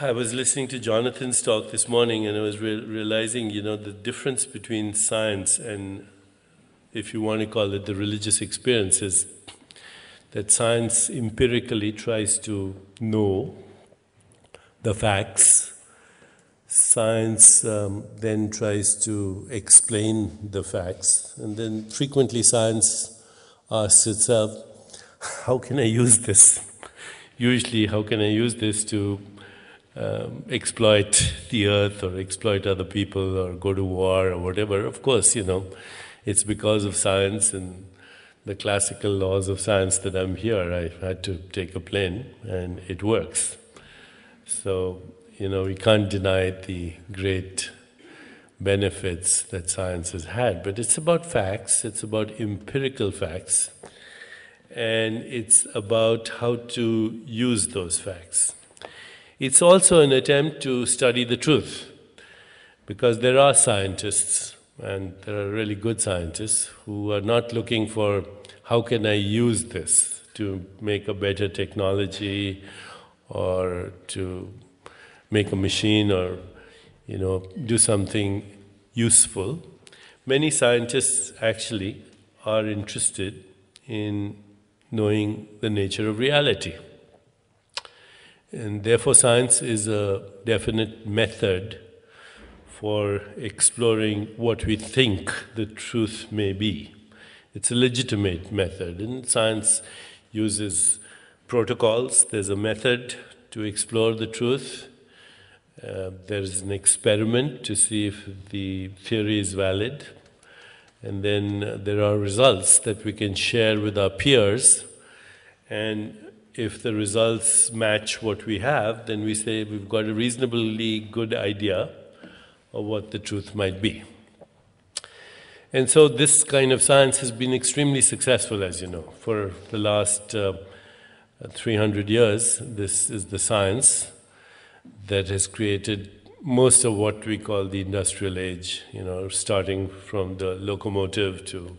I was listening to Jonathan's talk this morning, and I was realizing, the difference between science and, if you want to call it, the religious experience is that science empirically tries to know the facts. Science then tries to explain the facts, and then frequently science asks itself, how can I use this? Usually, how can I use this to exploit the earth or exploit other people or go to war or whatever? Of course, it's because of science and the classical laws of science that I'm here. I had to take a plane and it works. So, we can't deny the great benefits that science has had. But it's about facts, it's about empirical facts, and it's about how to use those facts. It's also an attempt to study the truth, because there are scientists, and there are really good scientists, who are not looking for how can I use this to make a better technology or to make a machine or, do something useful. Many scientists actually are interested in knowing the nature of reality. And therefore science is a definite method for exploring what we think the truth may be. It's a legitimate method, and science uses protocols. There's a method to explore the truth. There's an experiment to see if the theory is valid. And then there are results that we can share with our peers, and if the results match what we have, then we say we've got a reasonably good idea of what the truth might be. And so this kind of science has been extremely successful, as you know. For the last 300 years, this is the science that has created most of what we call the industrial age, starting from the locomotive to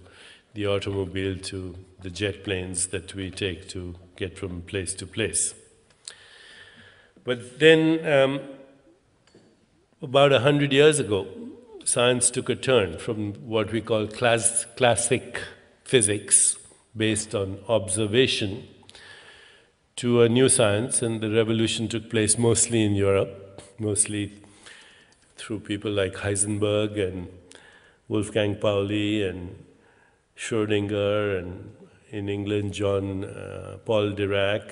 the automobile to the jet planes that we take to get from place to place. But then, about 100 years ago, science took a turn from what we call classic physics, based on observation, to a new science, and the revolution took place mostly in Europe, mostly through people like Heisenberg and Wolfgang Pauli and Schrödinger, and in England, Paul Dirac,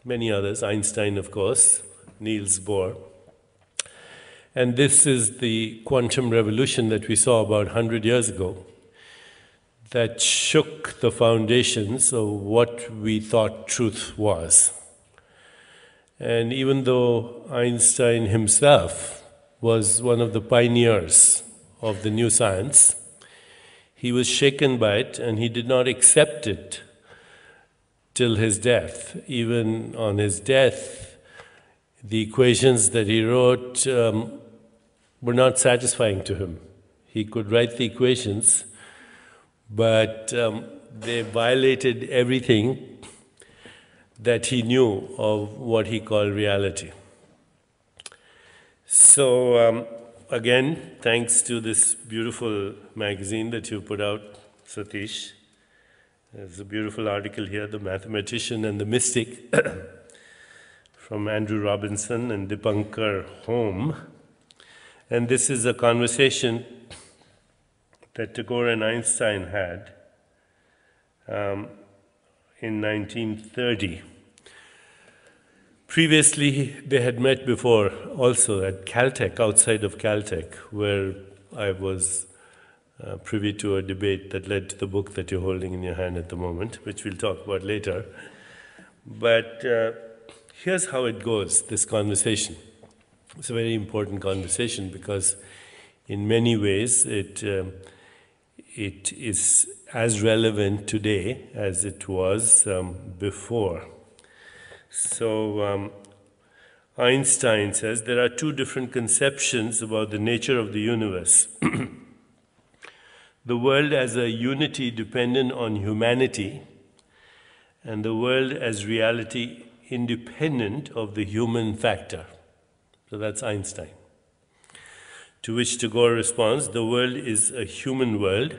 many others, Einstein, of course, Niels Bohr. And this is the quantum revolution that we saw about 100 years ago that shook the foundations of what we thought truth was. And even though Einstein himself was one of the pioneers of the new science, he was shaken by it, and he did not accept it till his death. Even on his death, the equations that he wrote were not satisfying to him. He could write the equations, but they violated everything that he knew of what he called reality. So, again, thanks to this beautiful magazine that you put out, Satish. There's a beautiful article here, The Mathematician and the Mystic, from Andrew Robinson and Deepak Home. And this is a conversation that Tagore and Einstein had in 1930. Previously, they had met before also at Caltech, outside of Caltech, where I was privy to a debate that led to the book that you're holding in your hand at the moment, which we'll talk about later. But here's how it goes, this conversation. It's a very important conversation because in many ways it is as relevant today as it was before. So Einstein says there are two different conceptions about the nature of the universe. The world as a unity dependent on humanity, and the world as reality independent of the human factor. So that's Einstein. To which Tagore responds, the world is a human world.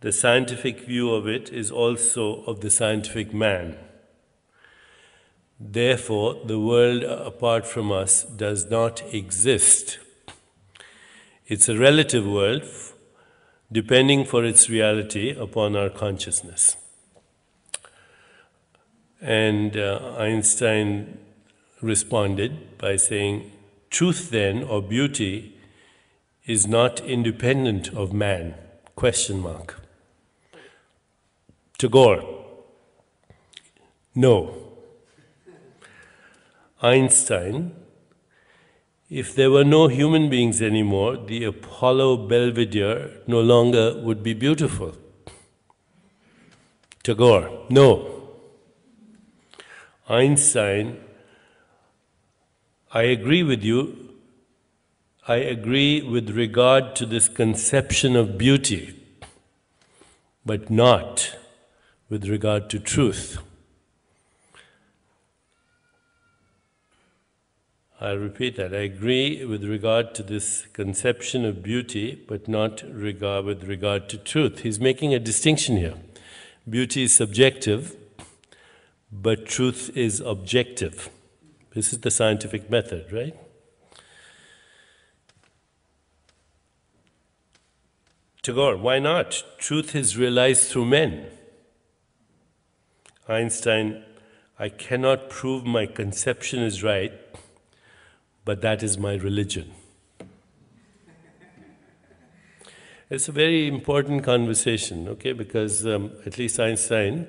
The scientific view of it is also of the scientific man. Therefore, the world apart from us does not exist. It's a relative world, depending for its reality upon our consciousness. And Einstein responded by saying, truth then, or beauty, is not independent of man, ? Tagore, no. Einstein, if there were no human beings anymore, the Apollo Belvedere no longer would be beautiful. Tagore, no. Einstein, I agree with you. I agree with regard to this conception of beauty, but not with regard to truth. I'll repeat that. I agree with regard to this conception of beauty, but not with regard to truth. He's making a distinction here. Beauty is subjective, but truth is objective. This is the scientific method, right? Tagore, why not? Truth is realized through men. Einstein, I cannot prove my conception is right, but that is my religion. It's a very important conversation, okay, because at least Einstein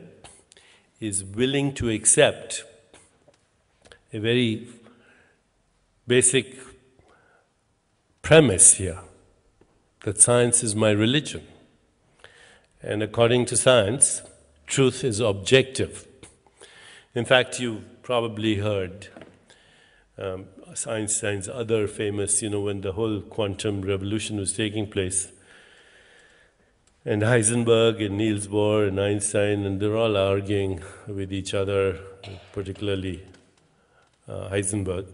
is willing to accept a very basic premise here, that science is my religion. And according to science, truth is objective. In fact, you've probably heard Einstein's other famous, when the whole quantum revolution was taking place, and Heisenberg and Niels Bohr and Einstein, and they're all arguing with each other, particularly Heisenberg.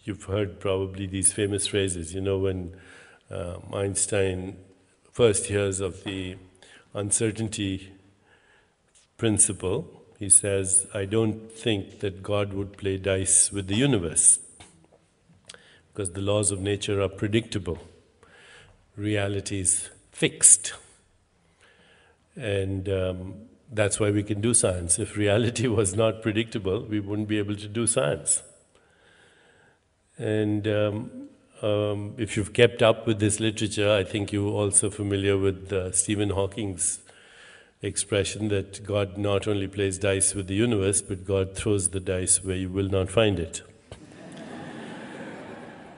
You've heard probably these famous phrases, when Einstein first hears of the uncertainty principle, he says, I don't think that God would play dice with the universe, because the laws of nature are predictable. Reality is fixed. And that's why we can do science. If reality was not predictable, we wouldn't be able to do science. And if you've kept up with this literature, I think you're also familiar with Stephen Hawking's expression that God not only plays dice with the universe, but God throws the dice where you will not find it.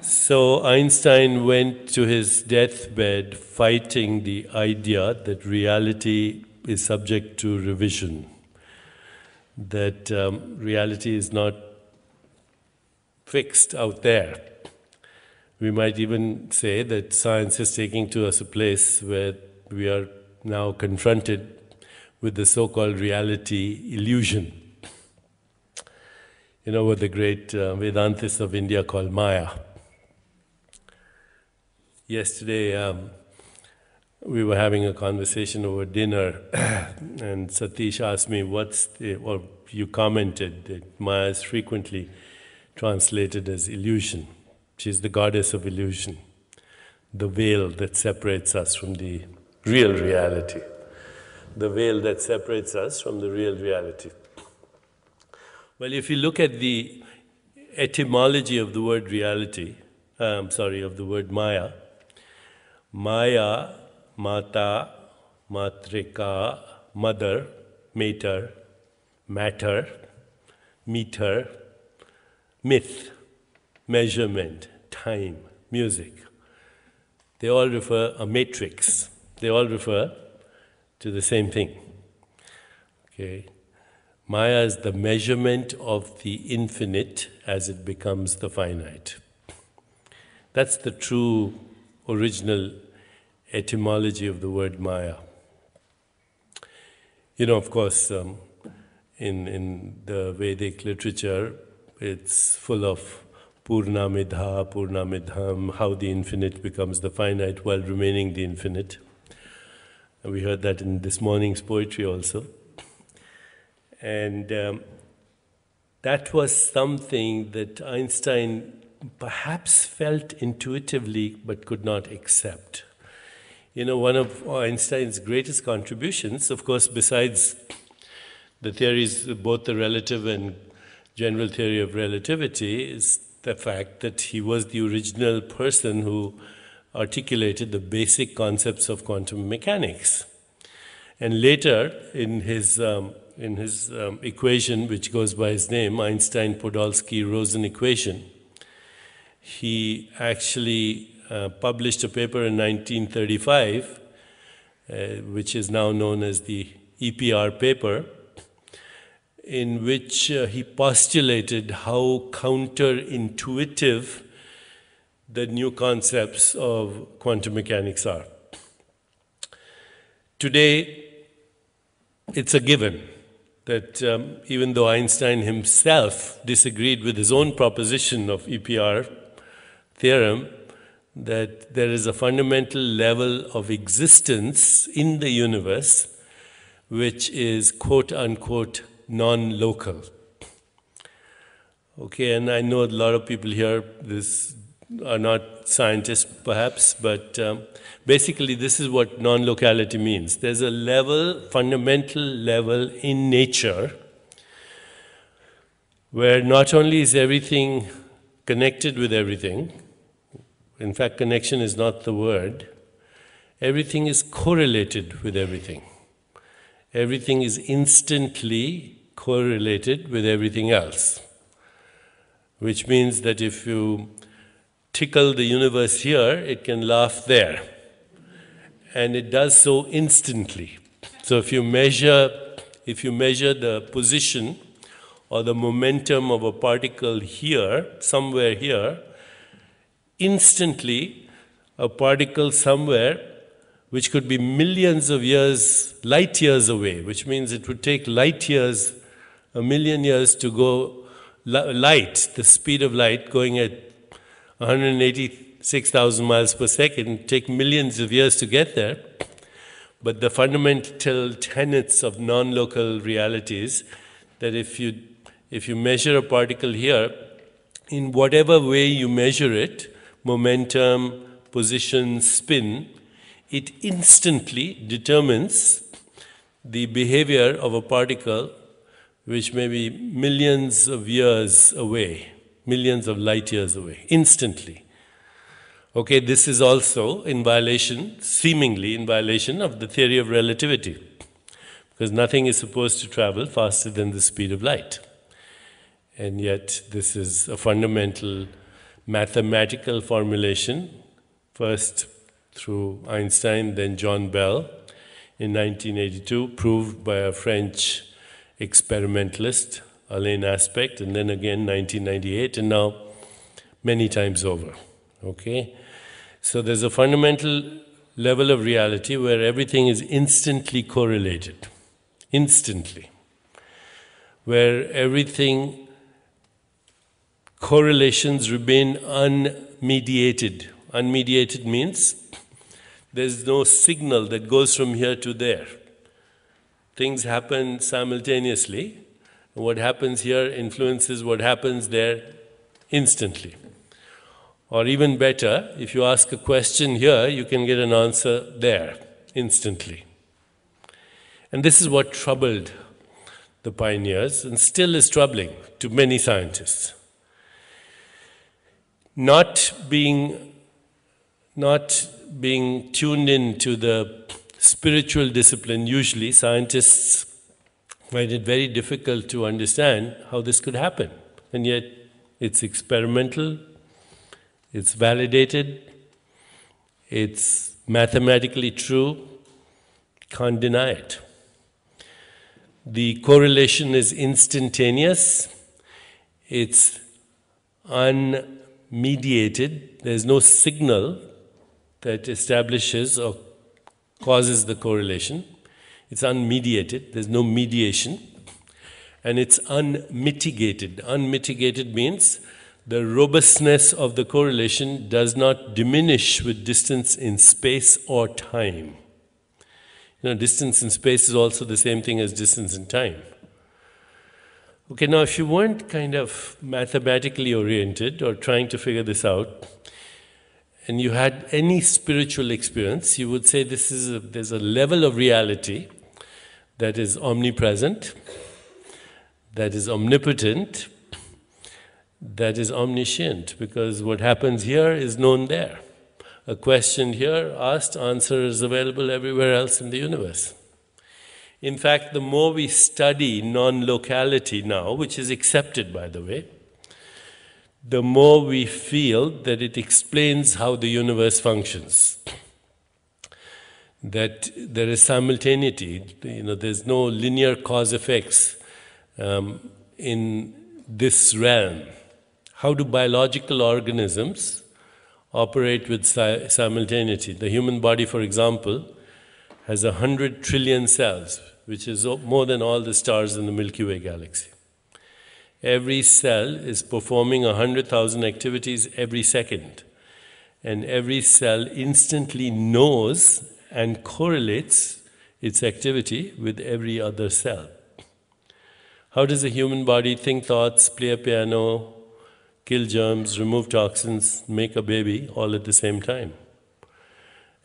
So Einstein went to his deathbed fighting the idea that reality is subject to revision, that reality is not fixed out there. We might even say that science is taking to us a place where we are now confronted with the so-called reality illusion. What the great Vedantists of India call Maya. Yesterday, we were having a conversation over dinner, and Satish asked me, or you commented that Maya is frequently translated as illusion. She's the goddess of illusion, the veil that separates us from the real reality. The veil that separates us from the real reality. Well, if you look at the etymology of the word reality, of the word Maya, Maya, Mata, Matrika, mother, mater, matter, meter, myth, measurement, time, music. They all refer, a matrix, they all refer to the same thing. Okay. Maya is the measurement of the infinite as it becomes the finite. That's the true original etymology of the word Maya. Of course, in the Vedic literature, It's full of Purna Midha, Purna Midham, how the infinite becomes the finite while remaining the infinite. And we heard that in this morning's poetry also. And that was something that Einstein perhaps felt intuitively but could not accept. You know, one of Einstein's greatest contributions, of course, besides the theories, both the relative and general theory of relativity, is the fact that he was the original person who articulated the basic concepts of quantum mechanics. And later, in his equation, which goes by his name, Einstein-Podolsky-Rosen equation, he actually published a paper in 1935, which is now known as the EPR paper, in which he postulated how counterintuitive the new concepts of quantum mechanics are. Today, it's a given that even though Einstein himself disagreed with his own proposition of EPR theorem, that there is a fundamental level of existence in the universe which is quote-unquote non-local. Okay, and I know a lot of people here are not scientists perhaps, but basically this is what non-locality means. There's a level, fundamental level in nature where not only is everything connected with everything, in fact connection is not the word, everything is correlated with everything. Everything is instantly correlated with everything else, which means that if you tickle the universe here, it can laugh there. And it does so instantly. So if you measure the position or the momentum of a particle here, somewhere here, instantly a particle somewhere which could be millions of years, light years away, which means it would take light years, 1,000,000 years to go light, the speed of light going at 186,000 miles per second, take millions of years to get there. But the fundamental tenets of non-local reality is that if you measure a particle here, in whatever way you measure it, momentum, position, spin, it instantly determines the behavior of a particle which may be millions of years away, millions of light years away, instantly. Okay, this is also in violation, seemingly in violation of the theory of relativity, because nothing is supposed to travel faster than the speed of light. And yet this is a fundamental mathematical formulation, first through Einstein, then John Bell in 1982, proved by a French experimentalist, Alain Aspect, and then again 1998, and now many times over. Okay? So there's a fundamental level of reality where everything is instantly correlated. Instantly. Where everything, correlations remain unmediated. Unmediated means there's no signal that goes from here to there. Things happen simultaneously. What happens here influences what happens there instantly. Or even better, if you ask a question here, you can get an answer there instantly. And this is what troubled the pioneers and still is troubling to many scientists. Not being tuned in to the spiritual discipline, usually scientists find it very difficult to understand how this could happen. And yet it's experimental, it's validated, it's mathematically true, can't deny it. The correlation is instantaneous, it's unmediated, there's no signal that establishes or causes the correlation. It's unmediated, there's no mediation. And it's unmitigated. Unmitigated means the robustness of the correlation does not diminish with distance in space or time. You know, distance in space is also the same thing as distance in time. Okay, now if you weren't kind of mathematically oriented or trying to figure this out, and you had any spiritual experience, you would say there's a level of reality that is omnipresent, that is omnipotent, that is omniscient, because what happens here is known there. A question here asked, answer is available everywhere else in the universe. In fact, the more we study non-locality now, which is accepted by the way, the more we feel that it explains how the universe functions. That there is simultaneity, you know, there's no linear cause-effects in this realm. How do biological organisms operate with simultaneity? The human body, for example, has 100 trillion cells, which is more than all the stars in the Milky Way galaxy. Every cell is performing 100,000 activities every second. And every cell instantly knows and correlates its activity with every other cell. How does a human body think thoughts, play a piano, kill germs, remove toxins, make a baby all at the same time?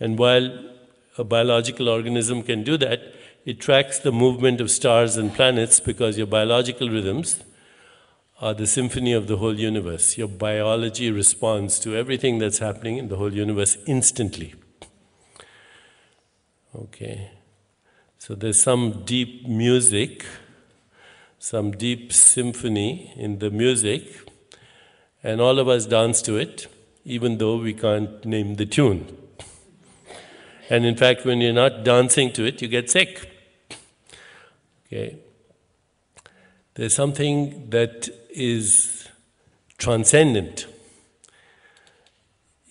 And while a biological organism can do that, it tracks the movement of stars and planets because your biological rhythms are the symphony of the whole universe. Your biology responds to everything that's happening in the whole universe instantly. Okay, so there's some deep music, some deep symphony in the music, and all of us dance to it, even though we can't name the tune. And in fact, when you're not dancing to it, you get sick. Okay, there's something that is transcendent.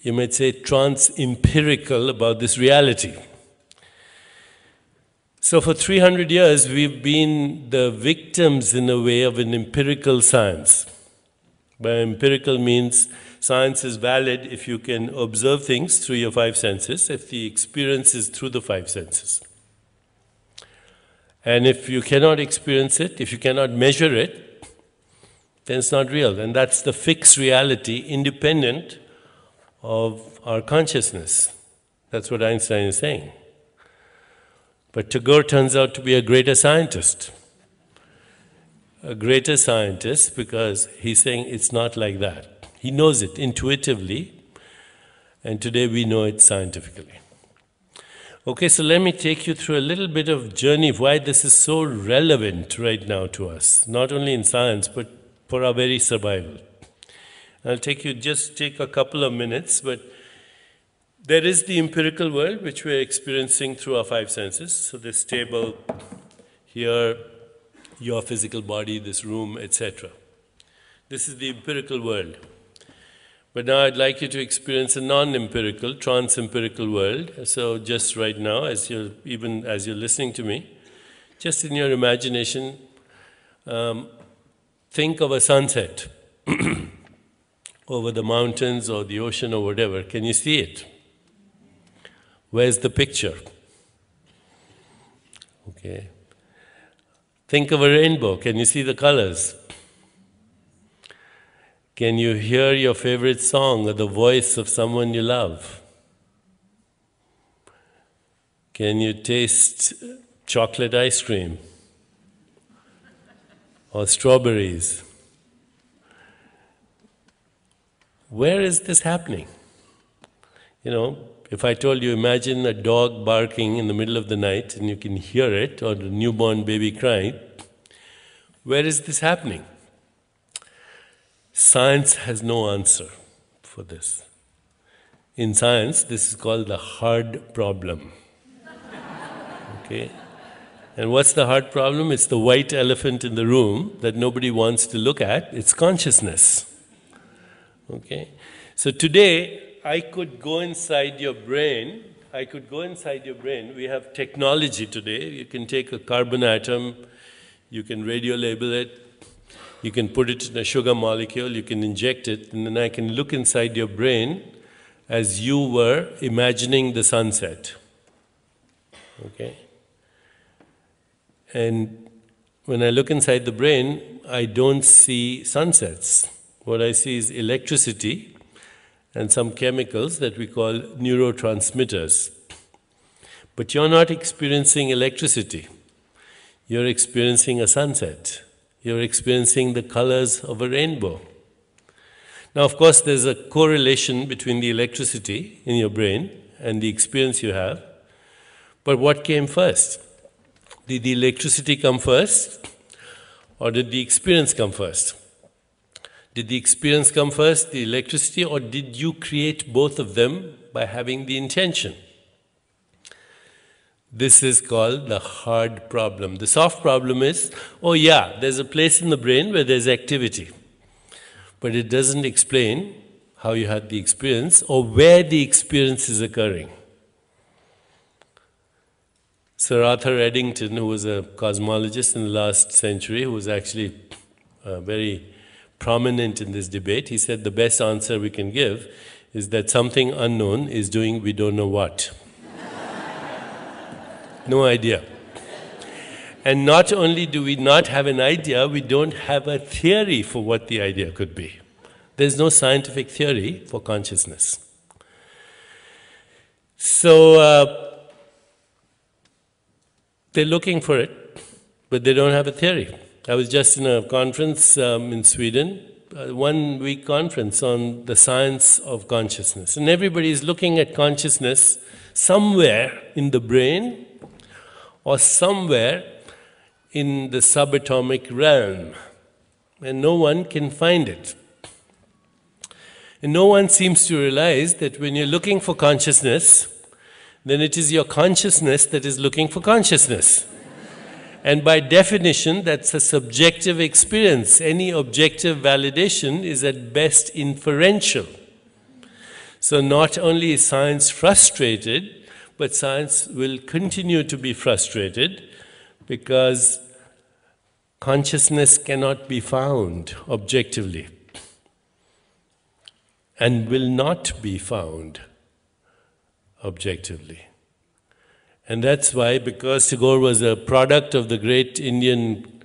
You might say trans-empirical about this reality. So for 300 years, we've been the victims, in a way, of an empirical science. By empirical means, science is valid if you can observe things through your five senses, if the experience is through the five senses. And if you cannot experience it, if you cannot measure it, then it's not real. And that's the fixed reality independent of our consciousness. That's what Einstein is saying. But Tagore turns out to be a greater scientist. A greater scientist because he's saying it's not like that. He knows it intuitively, and today we know it scientifically. Okay, so let me take you through a little bit of journey of why this is so relevant right now to us, not only in science, but for our very survival. I'll take a couple of minutes, but there is the empirical world, which we're experiencing through our five senses. So this table here, your physical body, this room, etc. This is the empirical world. But now I'd like you to experience a non-empirical, trans-empirical world. So just right now, as you're listening to me, just in your imagination, think of a sunset over the mountains or the ocean or whatever. Can you see it? Where's the picture? Okay. Think of a rainbow. Can you see the colors? Can you hear your favorite song or the voice of someone you love? Can you taste chocolate ice cream or strawberries? Where is this happening? You know, if I told you, imagine a dog barking in the middle of the night and you can hear it, or a newborn baby crying, where is this happening? Science has no answer for this. In science, this is called the hard problem. Okay? And what's the hard problem? It's the white elephant in the room that nobody wants to look at. It's consciousness. Okay? So today, I could go inside your brain. We have technology today. You can take a carbon atom, you can radio label it, you can put it in a sugar molecule, you can inject it, and then I can look inside your brain as you were imagining the sunset. Okay? And when I look inside the brain, I don't see sunsets. What I see is electricity and some chemicals that we call neurotransmitters. But you're not experiencing electricity. You're experiencing a sunset. You're experiencing the colors of a rainbow. Now, of course, there's a correlation between the electricity in your brain and the experience you have. But what came first? Did the electricity come first, or did the experience come first? Did the experience come first, the electricity, or did you create both of them by having the intention? This is called the hard problem. The soft problem is, oh yeah, there's a place in the brain where there's activity, but it doesn't explain how you had the experience or where the experience is occurring. Sir Arthur Eddington, who was a cosmologist in the last century, who was actually very prominent in this debate, he said the best answer we can give is that something unknown is doing we don't know what. No idea. And not only do we not have an idea, we don't have a theory for what the idea could be. There's no scientific theory for consciousness. So, they're looking for it, but they don't have a theory. I was just in a conference in Sweden, a 1-week conference on the science of consciousness. And everybody is looking at consciousness somewhere in the brain or somewhere in the subatomic realm. And no one can find it. And no one seems to realize that when you're looking for consciousness, then it is your consciousness that is looking for consciousness. And by definition, that's a subjective experience. Any objective validation is at best inferential. So not only is science frustrated, but science will continue to be frustrated because consciousness cannot be found objectively and will not be found objectively. And that's why, because Tagore was a product of the great Indian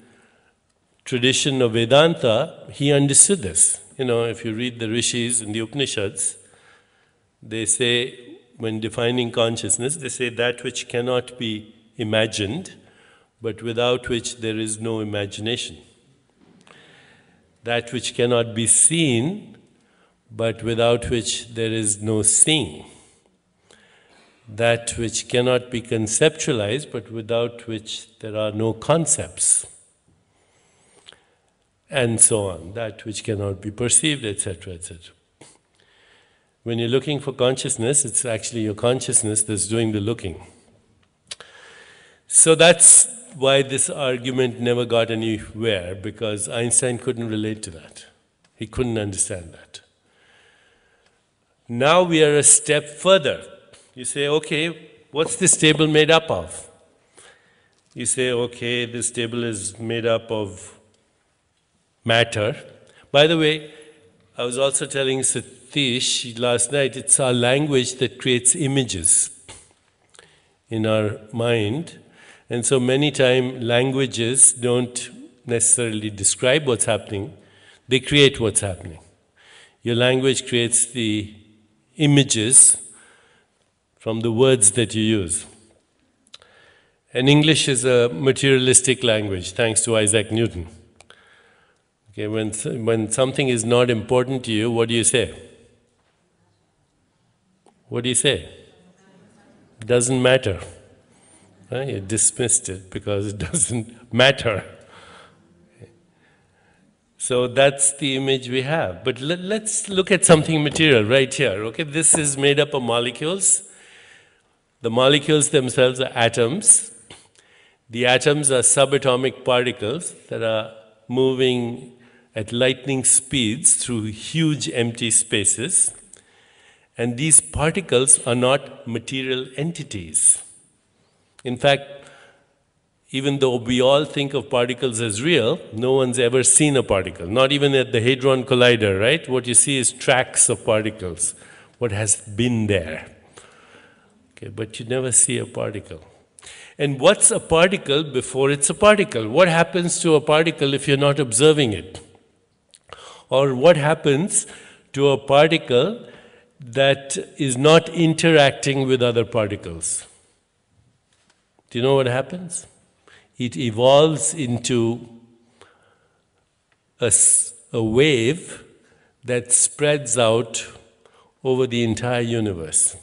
tradition of Vedanta, he understood this. You know, if you read the Rishis and the Upanishads, they say, when defining consciousness, they say that which cannot be imagined, but without which there is no imagination. That which cannot be seen, but without which there is no seeing. That which cannot be conceptualized, but without which there are no concepts. And so on. That which cannot be perceived, etc., etc. When you're looking for consciousness, it's actually your consciousness that's doing the looking. So that's why this argument never got anywhere, because Einstein couldn't relate to that. He couldn't understand that. Now we are a step further. You say, okay, what's this table made up of? You say, okay, this table is made up of matter. By the way, I was also telling Satish last night, it's our language that creates images in our mind. And so many times languages don't necessarily describe what's happening, they create what's happening. Your language creates the images from the words that you use. And English is a materialistic language, thanks to Isaac Newton. Okay, when something is not important to you, what do you say? What do you say? Doesn't matter. You dismissed it because it doesn't matter. So that's the image we have. But let's look at something material right here. Okay, this is made up of molecules. The molecules themselves are atoms. The atoms are subatomic particles that are moving at lightning speeds through huge empty spaces. And these particles are not material entities. In fact, Even though we all think of particles as real, no one's ever seen a particle. Not even at the Hadron Collider, right? What you see is tracks of particles, what has been there. Okay, but you never see a particle. And what's a particle before it's a particle? What happens to a particle if you're not observing it? Or what happens to a particle that is not interacting with other particles? Do you know what happens? It evolves into a wave that spreads out over the entire universe.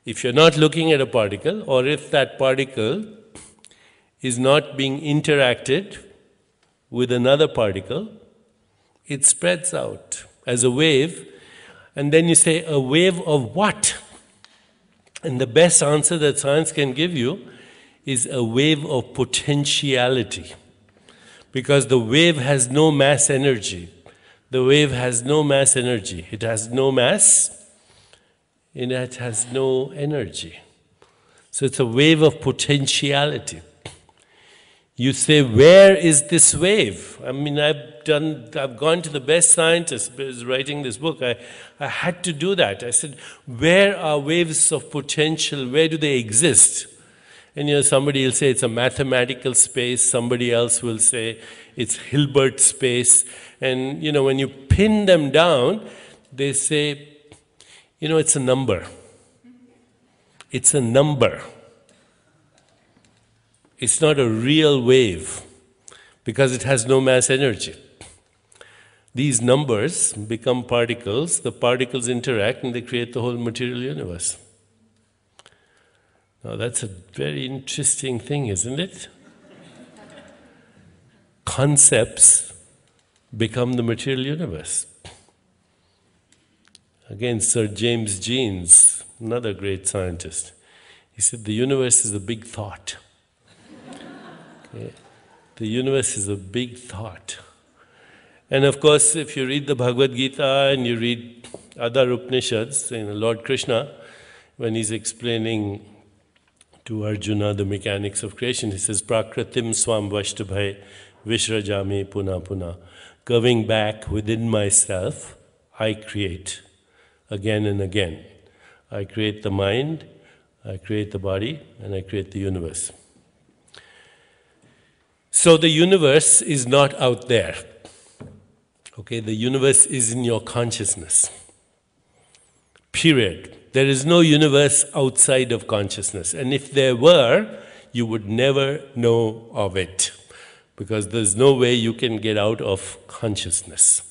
If you're not looking at a particle, or if that particle is not being interacted with another particle, it spreads out as a wave. And then you say, a wave of what? And the best answer that science can give you is a wave of potentiality. Because the wave has no mass energy. The wave has no mass energy. It has no mass, and it has no energy. So it's a wave of potentiality. You say, where is this wave? I mean, I've gone to the best scientist who is writing this book. I had to do that. I said, where are waves of potential? Where do they exist? And somebody will say it's a mathematical space. Somebody else will say it's Hilbert space. And when you pin them down, they say, it's a number. It's a number. It's not a real wave because it has no mass energy. These numbers become particles, the particles interact and they create the whole material universe. Now that's a very interesting thing, isn't it? Concepts become the material universe. Again, Sir James Jeans, another great scientist, he said the universe is a big thought. Okay. The universe is a big thought. And of course, if you read the Bhagavad Gita and you read other Upanishads, Lord Krishna, when he's explaining to Arjuna the mechanics of creation, he says, Prakratim swam vashtabhai vishrajami puna puna. Curving back within myself, I create again and again. I create the mind, I create the body, and I create the universe. So the universe is not out there. Okay, the universe is in your consciousness. Period. There is no universe outside of consciousness. And if there were, you would never know of it. Because there's no way you can get out of consciousness.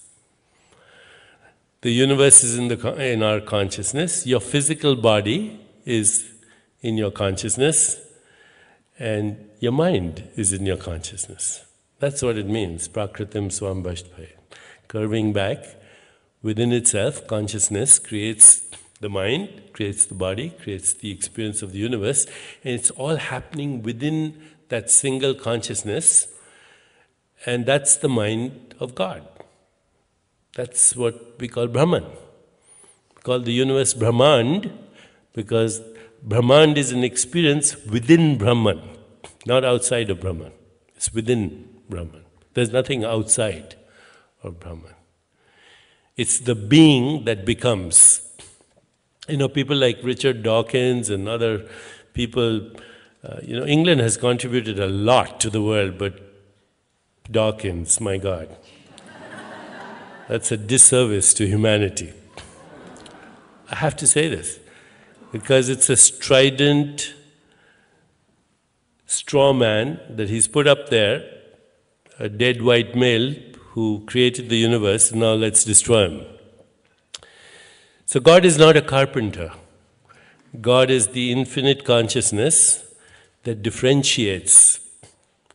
The universe is in our consciousness. Your physical body is in your consciousness. And your mind is in your consciousness. That's what it means. Prakritim swam vashtabhai. Curving back within itself, consciousness creates the mind, creates the body, creates the experience of the universe, and it's all happening within that single consciousness, and that's the mind of God. That's what we call Brahman. We call the universe Brahmand because Brahmand is an experience within Brahman, not outside of Brahman. It's within Brahman. There's nothing outside of Brahman. It's the being that becomes. People like Richard Dawkins and other people, England has contributed a lot to the world, but Dawkins, my God, that's a disservice to humanity. I have to say this, because it's a strident straw man that he's put up there, a dead white male who created the universe, now let's destroy him. So God is not a carpenter. God is the infinite consciousness that differentiates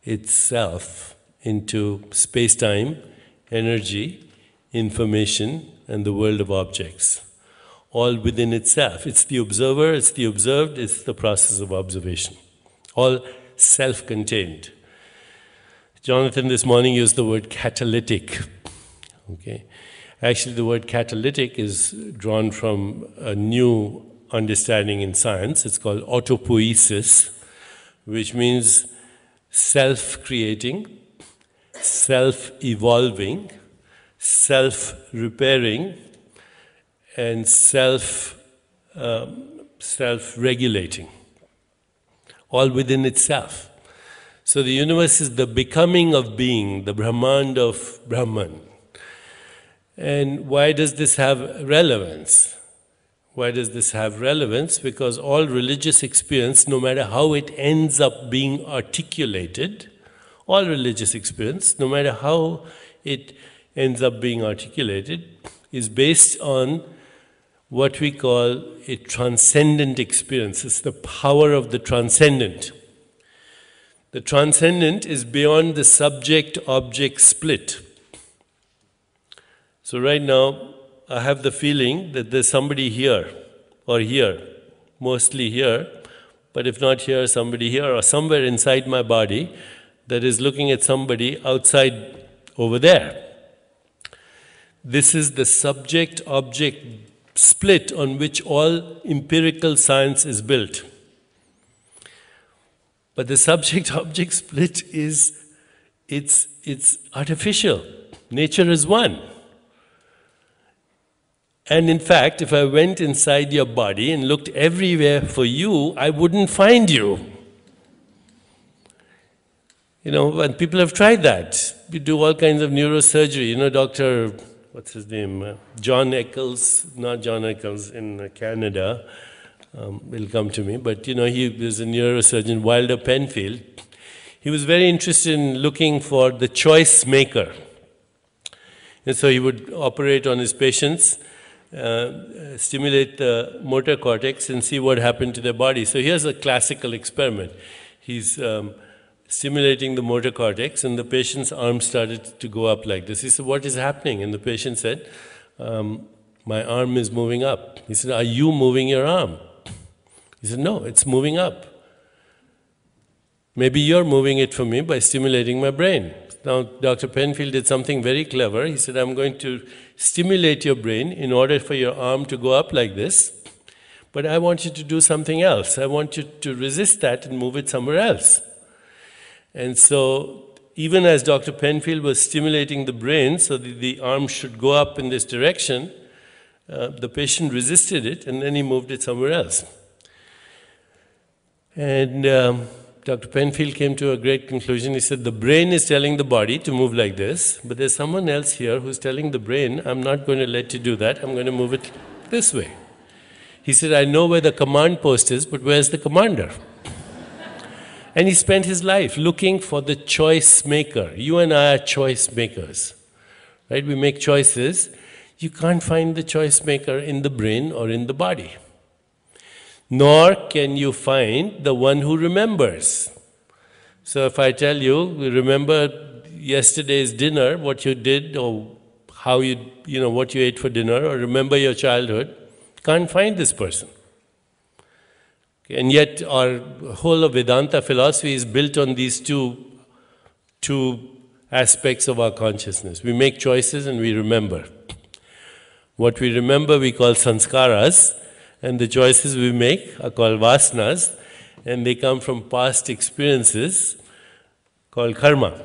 itself into space-time, energy, information, and the world of objects, all within itself. It's the observer, it's the observed, it's the process of observation, all self-contained. Jonathan this morning used the word catalytic. Okay. Actually, the word catalytic is drawn from a new understanding in science. It's called autopoiesis, which means self-creating, self-evolving, self-repairing, and self-regulating, all within itself. So the universe is the becoming of being, the Brahmand of Brahman. And why does this have relevance? Why does this have relevance? Because all religious experience, no matter how it ends up being articulated, all religious experience, no matter how it ends up being articulated, is based on what we call a transcendent experience. It's the power of the transcendent. The transcendent is beyond the subject-object split. So right now, I have the feeling that there's somebody here, or here, mostly here, but if not here, somebody here, or somewhere inside my body that is looking at somebody outside over there. This is the subject-object split on which all empirical science is built. But the subject-object split it's artificial. Nature is one. And in fact, if I went inside your body and looked everywhere for you, I wouldn't find you. You know, and people have tried that. We do all kinds of neurosurgery. You know, Dr. what's his name? John Eccles, not John Eccles in Canada. Will come to me, but you know, he was a neurosurgeon, Wilder Penfield. He was very interested in looking for the choice maker. And so he would operate on his patients, stimulate the motor cortex and see what happened to their body. So here's a classical experiment. He's stimulating the motor cortex and the patient's arm started to go up like this. He said, "What is happening?" And the patient said, "My arm is moving up." He said, "Are you moving your arm?" He said, "No, it's moving up. Maybe you're moving it for me by stimulating my brain." Now, Dr. Penfield did something very clever. He said, "I'm going to stimulate your brain in order for your arm to go up like this, but I want you to do something else. I want you to resist that and move it somewhere else." And so, even as Dr. Penfield was stimulating the brain so that the arm should go up in this direction, the patient resisted it and then he moved it somewhere else. And Dr. Penfield came to a great conclusion. He said, the brain is telling the body to move like this, but there's someone else here who's telling the brain, I'm not going to let you do that, I'm going to move it this way. He said, I know where the command post is, but where's the commander? And he spent his life looking for the choice maker. You and I are choice makers, right? We make choices. You can't find the choice maker in the brain or in the body. Nor can you find the one who remembers. So if I tell you, remember yesterday's dinner, what you did, or how what you ate for dinner, or remember your childhood, can't find this person. And yet our whole of Vedanta philosophy is built on these two aspects of our consciousness. We make choices and we remember. What we remember we call sanskaras, and the choices we make are called vasanas, and they come from past experiences called karma.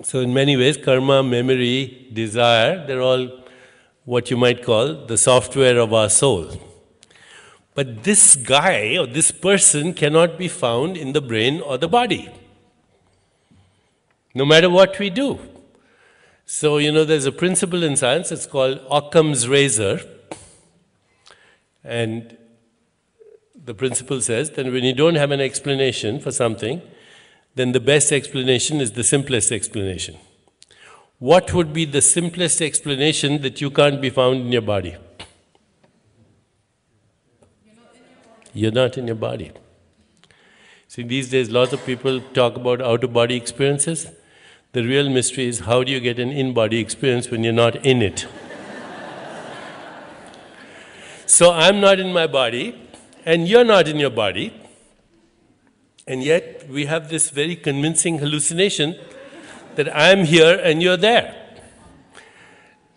So in many ways, karma, memory, desire, they're all what you might call the software of our soul. But this guy or this person cannot be found in the brain or the body, no matter what we do. So, there's a principle in science, it's called Occam's razor. And the principle says that when you don't have an explanation for something, then the best explanation is the simplest explanation. What would be the simplest explanation that you can't be found in your body? You're not in your body. See, these days lots of people talk about out-of-body experiences. The real mystery is how do you get an in-body experience when you're not in it? So I'm not in my body, and you're not in your body, and yet we have this very convincing hallucination that I'm here and you're there.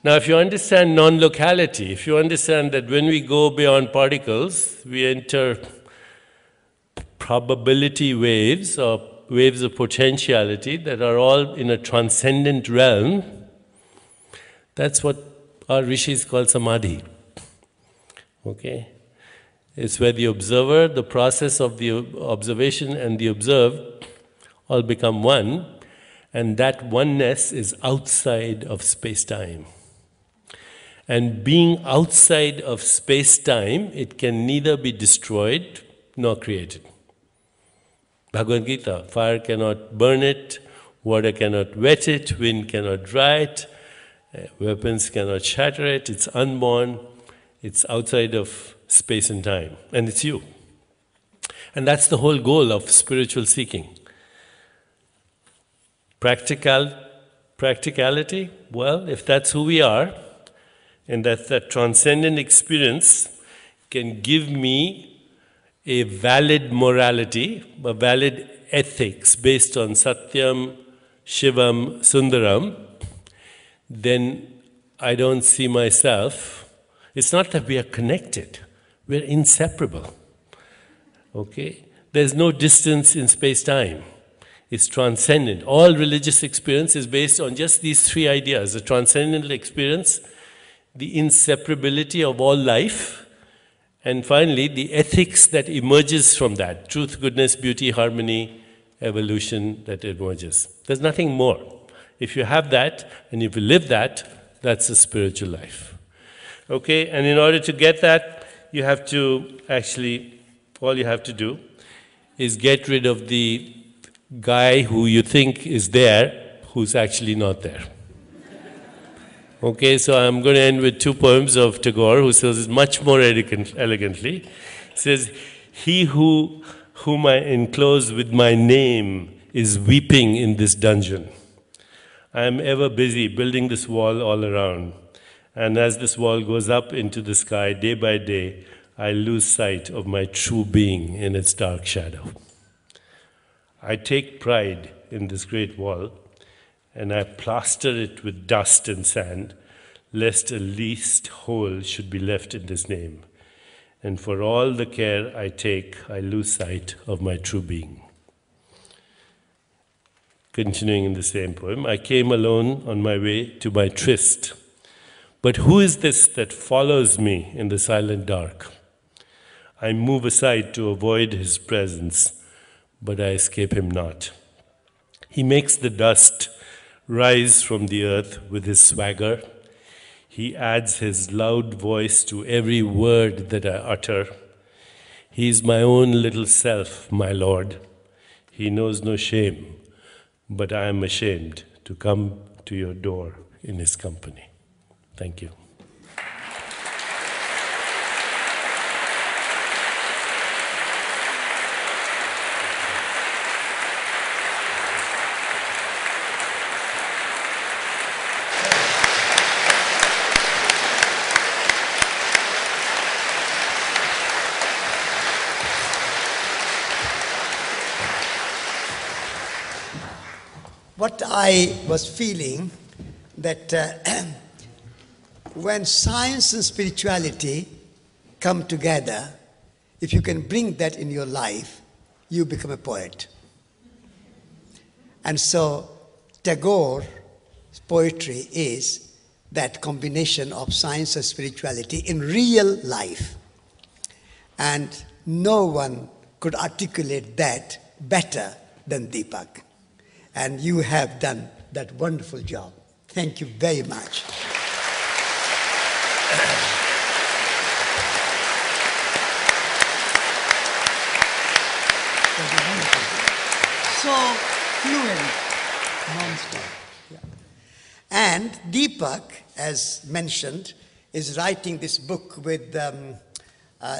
Now, if you understand non-locality, if you understand that when we go beyond particles, we enter probability waves or waves of potentiality that are all in a transcendent realm. That's what our rishis call samadhi. Okay? It's where the observer, the process of the observation and the observed all become one, and that oneness is outside of space-time. And being outside of space-time, it can neither be destroyed nor created. Bhagavad Gita, fire cannot burn it, water cannot wet it, wind cannot dry it, weapons cannot shatter it, it's unborn, it's outside of space and time, and it's you. And that's the whole goal of spiritual seeking. Practicality, well, if that's who we are, and that transcendent experience can give me a valid morality, a valid ethics based on Satyam, Shivam, Sundaram, then I don't see myself. It's not that we are connected, we're inseparable. Okay? There's no distance in space-time. It's transcendent. All religious experience is based on just these three ideas: the transcendental experience, the inseparability of all life, and finally the ethics that emerges from that: truth, goodness, beauty, harmony, evolution that emerges. There's nothing more. If you have that and if you live that, that's a spiritual life. Okay, and in order to get that, you have to actually, all you have to do is get rid of the guy who you think is there, who's actually not there. Okay, so I'm going to end with two poems of Tagore, who says it much more elegantly. He says, "He whom I enclose with my name is weeping in this dungeon. I am ever busy building this wall all around. And as this wall goes up into the sky, day by day, I lose sight of my true being in its dark shadow. I take pride in this great wall, and I plaster it with dust and sand, lest a least hole should be left in this name. And for all the care I take, I lose sight of my true being." Continuing in the same poem, "I came alone on my way to my tryst. But who is this that follows me in the silent dark? I move aside to avoid his presence, but I escape him not. He makes the dust rise from the earth with his swagger. He adds his loud voice to every word that I utter. He is my own little self, my Lord. He knows no shame, but I am ashamed to come to your door in his company." Thank you. What I was feeling that when science and spirituality come together, if you can bring that in your life, you become a poet. And so Tagore's poetry is that combination of science and spirituality in real life. And no one could articulate that better than Deepak. And you have done that wonderful job. Thank you very much. So fluent, non-stop. Yeah. And Deepak, as mentioned, is writing this book with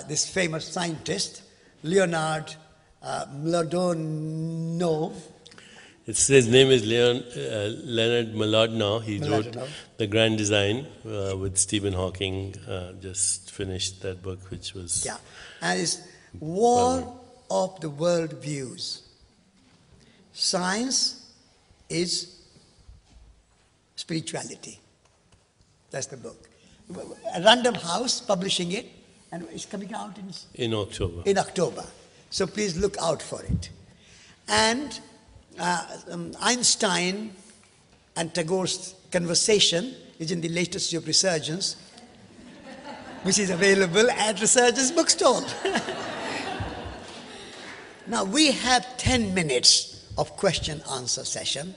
this famous scientist, Leonard Mlodinow. His name is Leonard Mlodinow. He wrote The Grand Design with Stephen Hawking. Just finished that book, which was... Yeah, and it's War of the World Views. Science is spirituality. That's the book. Random House publishing it, and it's coming out in October. In October. So please look out for it. And Einstein and Tagore's conversation is in the latest of Resurgence, which is available at Resurgence bookstall. Now we have 10 minutes of question-answer session.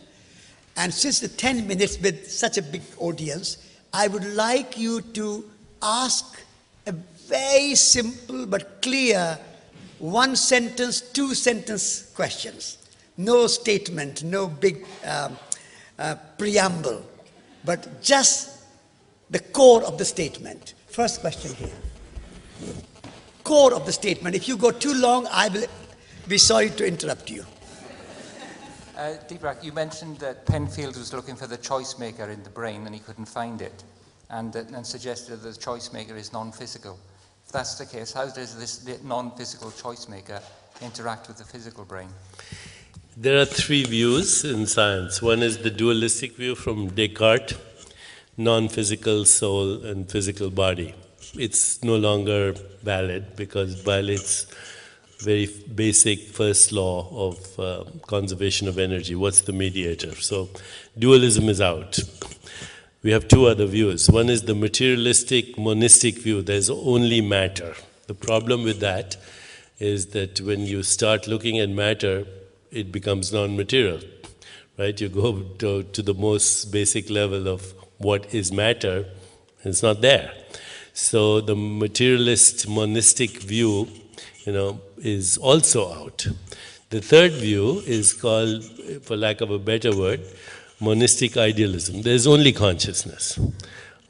And since the 10 minutes with such a big audience, I would like you to ask a very simple but clear one-sentence, two-sentence questions. No statement, no big preamble, but just the core of the statement. First question here. Core of the statement. If you go too long, I will be sorry to interrupt you. Deepak, you mentioned that Penfield was looking for the choice maker in the brain and he couldn't find it, and suggested that the choice maker is non-physical. If that's the case, how does this non-physical choice maker interact with the physical brain? There are three views in science. One is the dualistic view from Descartes, non-physical soul and physical body. It's no longer valid because it violates very basic first law of conservation of energy. What's the mediator? So dualism is out. We have two other views. One is the materialistic, monistic view. There's only matter. The problem with that is that when you start looking at matter, it becomes non-material, right? You go to the most basic level of what is matter, and it's not there. So the materialist, monistic view, is also out. The third view is called, for lack of a better word, monistic idealism. There's only consciousness,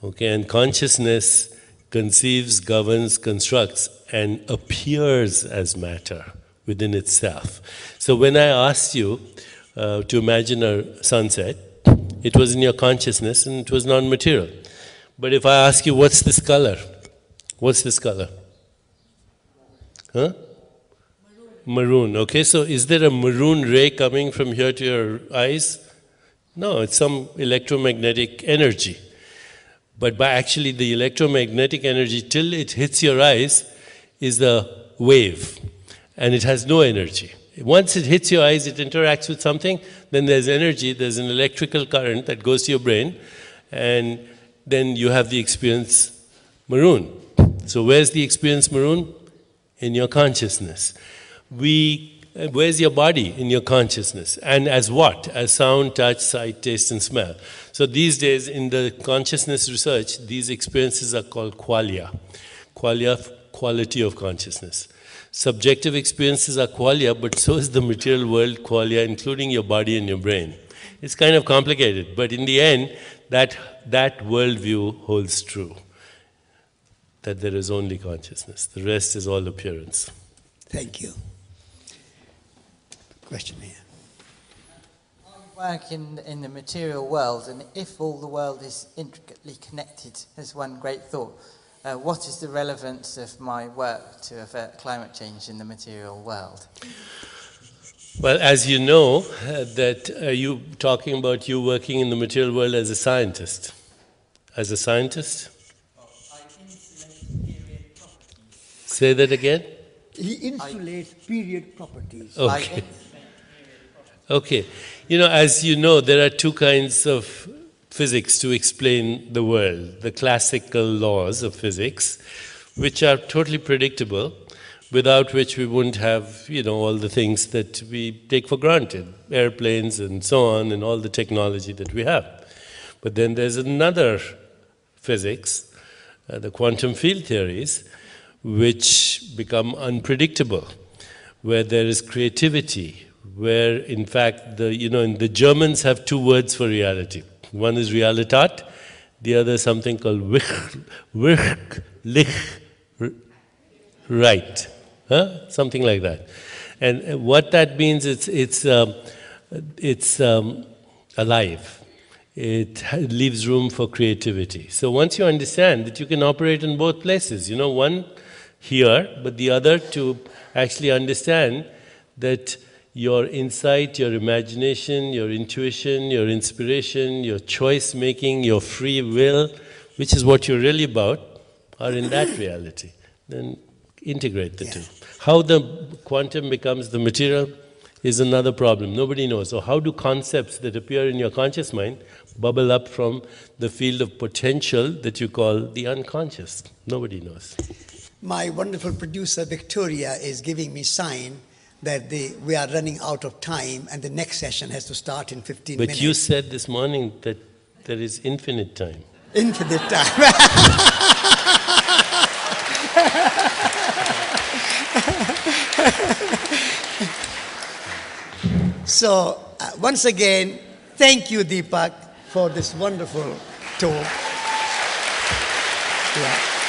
okay? And consciousness conceives, governs, constructs, and appears as matter within itself. So when I asked you to imagine a sunset, it was in your consciousness and it was non-material. But if I ask you, what's this color? What's this color? Huh? Maroon. Okay, so is there a maroon ray coming from here to your eyes? No, it's some electromagnetic energy. But by actually the electromagnetic energy, till it hits your eyes, is a wave. And it has no energy. Once it hits your eyes, it interacts with something, then there's energy, there's an electrical current that goes to your brain, and then you have the experience maroon. So where's the experience maroon? In your consciousness. Where's your body? In your consciousness. And as what? As sound, touch, sight, taste, and smell. So these days, in the consciousness research, these experiences are called qualia. Qualia, quality of consciousness. Subjective experiences are qualia, but so is the material world qualia, including your body and your brain. It's kind of complicated, but in the end, that worldview holds true. That there is only consciousness. The rest is all appearance. Thank you. Question here. I work in the material world, and if all the world is intricately connected as one great thought, what is the relevance of my work to avert climate change in the material world? Well, as you know, are you talking about you working in the material world as a scientist? As a scientist? Say that again? He insulates period properties. Okay. Okay. As you know, there are two kinds of physics to explain the world. The classical laws of physics, which are totally predictable, without which we wouldn't have, all the things that we take for granted, airplanes and so on, and all the technology that we have. But then there's another physics, the quantum field theories, which become unpredictable, where there is creativity, where in fact the Germans have two words for reality. One is Realität, the other is something called Wirklichkeit, something like that. And what that means, it's alive. It leaves room for creativity. So once you understand that you can operate in both places, one here, but the other to actually understand that your insight, your imagination, your intuition, your inspiration, your choice making, your free will, which is what you're really about, are in that reality. Then integrate the two. How the quantum becomes the material is another problem. Nobody knows. So how do concepts that appear in your conscious mind bubble up from the field of potential that you call the unconscious? Nobody knows. My wonderful producer Victoria is giving me sign that we are running out of time and the next session has to start in 15 minutes. But you said this morning that there is infinite time. Infinite time. So, once again, thank you, Deepak, for this wonderful talk. Yeah.